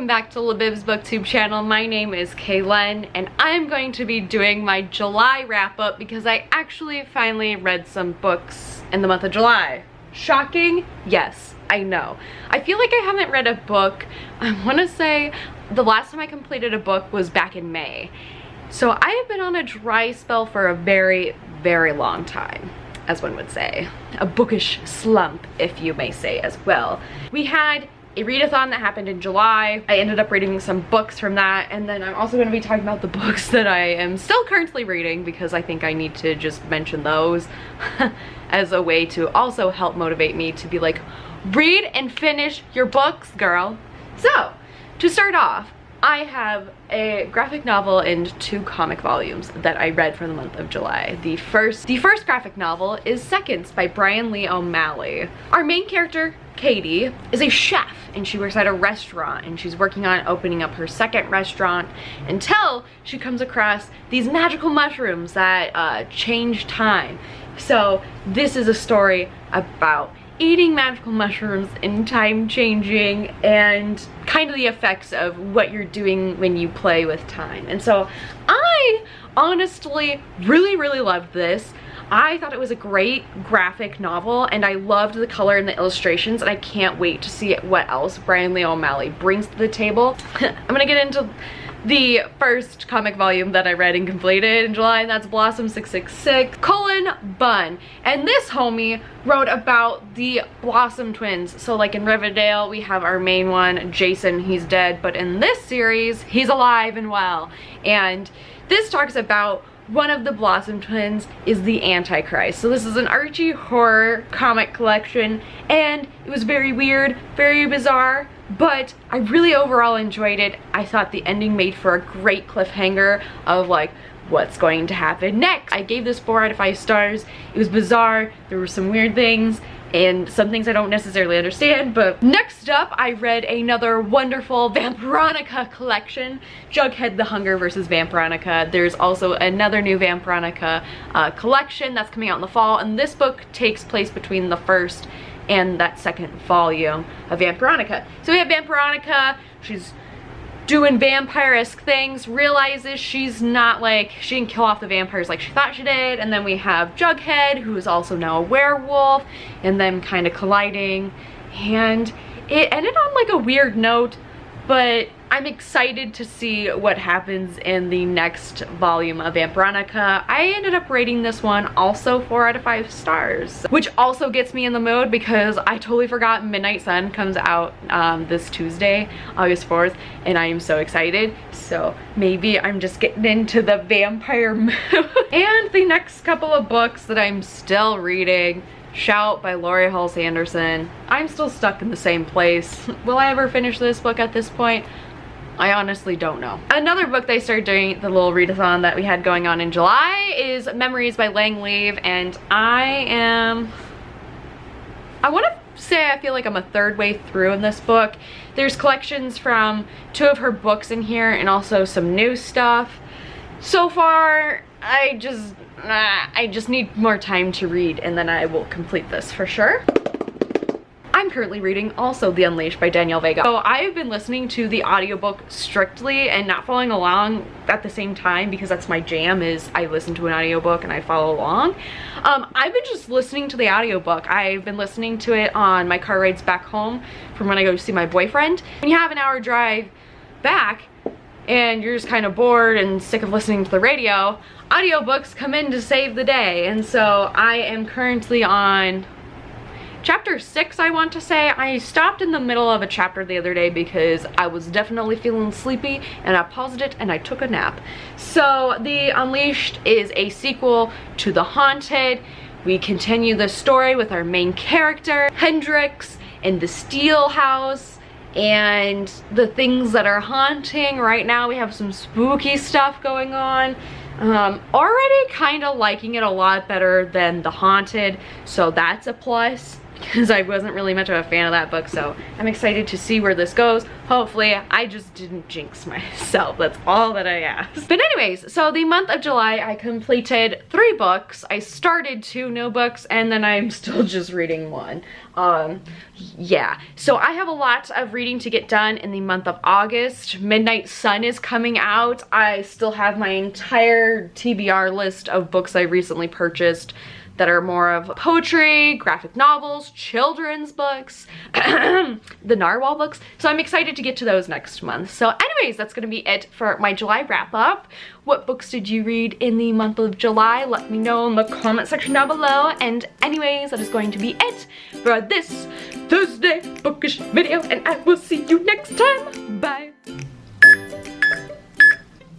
back to Libib's booktube channel. My name is Kaylin and I'm going to be doing my July wrap up because I actually finally read some books in the month of July. Shocking? Yes, I know. I feel like I haven't read a book. I want to say the last time I completed a book was back in May. So I have been on a dry spell for a very, very long time, as one would say. A bookish slump, if you may say as well. We had a readathon that happened in July. I ended up reading some books from that, and then I'm also going to be talking about the books that I am still currently reading because I think I need to just mention those as a way to also help motivate me to be like, read and finish your books, girl. So, to start off, I have a graphic novel and 2 comic volumes that I read for the month of July. The first graphic novel is Seconds by Brian Lee O'Malley. Our main character, Katie, is a chef and she works at a restaurant and she's working on opening up her second restaurant until she comes across these magical mushrooms that change time. So this is a story about eating magical mushrooms and time changing and kind of the effects of what you're doing when you play with time. And so I honestly really loved this. I thought it was a great graphic novel and I loved the color and the illustrations, and I can't wait to see what else Brian Lee O'Malley brings to the table. I'm gonna get into the first comic volume that I read and completed in July, and that's Blossom 666, Bun. And this homie wrote about the Blossom twins. So like in Riverdale, we have our main one, Jason, he's dead, but in this series, he's alive and well. And this talks about one of the Blossom twins is the Antichrist. So this is an Archie horror comic collection, and it was very weird, very bizarre, but I really overall enjoyed it. I thought the ending made for a great cliffhanger of like, what's going to happen next? I gave this 4 out of 5 stars. It was bizarre, there were some weird things, and some things I don't necessarily understand. But next up, I read another wonderful Vampironica collection, Jughead the Hunger vs. Vampironica. There's also another new Vampironica collection that's coming out in the fall, and this book takes place between the first and that second volume of Vampironica. So we have Vampironica, she's doing vampire-esque things, realizes she's not like, she didn't kill off the vampires like she thought she did, and then we have Jughead, who is also now a werewolf, and them kind of colliding, and it ended on like a weird note, but I'm excited to see what happens in the next volume of Vampironica. I ended up rating this one also 4 out of 5 stars, which also gets me in the mood because I totally forgot Midnight Sun comes out this Tuesday, August 4th, and I am so excited. So maybe I'm just getting into the vampire mood. And the next couple of books that I'm still reading, Shout by Laurie Halse Anderson. I'm still stuck in the same place. Will I ever finish this book at this point? I honestly don't know. Another book that I started doing the little readathon that we had going on in July is Memories by Lang Leave, and I want to say I feel like I'm a third way through in this book. There's collections from 2 of her books in here and also some new stuff. So far, I just need more time to read and then I will complete this for sure. I'm currently reading also The Unleashed by Danielle Vega. So I've been listening to the audiobook strictly and not following along at the same time because that's my jam, is I listen to an audiobook and I follow along. I've been just listening to the audiobook. I've been listening to it on my car rides back home from when I go to see my boyfriend. When you have an hour drive back and you're just kind of bored and sick of listening to the radio, audiobooks come in to save the day. And so I am currently on chapter 6, I want to say. I stopped in the middle of a chapter the other day because I was definitely feeling sleepy and I paused it and I took a nap. So The Unleashed is a sequel to The Haunted. We continue the story with our main character, Hendrix, in the Steel House and the things that are haunting. Right now we have some spooky stuff going on. Already kind of liking it a lot better than The Haunted, so that's a plus. because I wasn't really much of a fan of that book, so I'm excited to see where this goes. Hopefully, I just didn't jinx myself. That's all that I ask. But anyways, so the month of July, I completed 3 books. I started 2 new books, and then I'm still just reading 1. Yeah, so I have a lot of reading to get done in the month of August. Midnight Sun is coming out. I still have my entire TBR list of books I recently purchased that are more of poetry, graphic novels, children's books, the Narwhal books. So I'm excited to get to those next month. So anyways, that's gonna be it for my July wrap up. What books did you read in the month of July? Let me know in the comment section down below. And anyways, that is going to be it for this Thursday bookish video, and I will see you next time. Bye.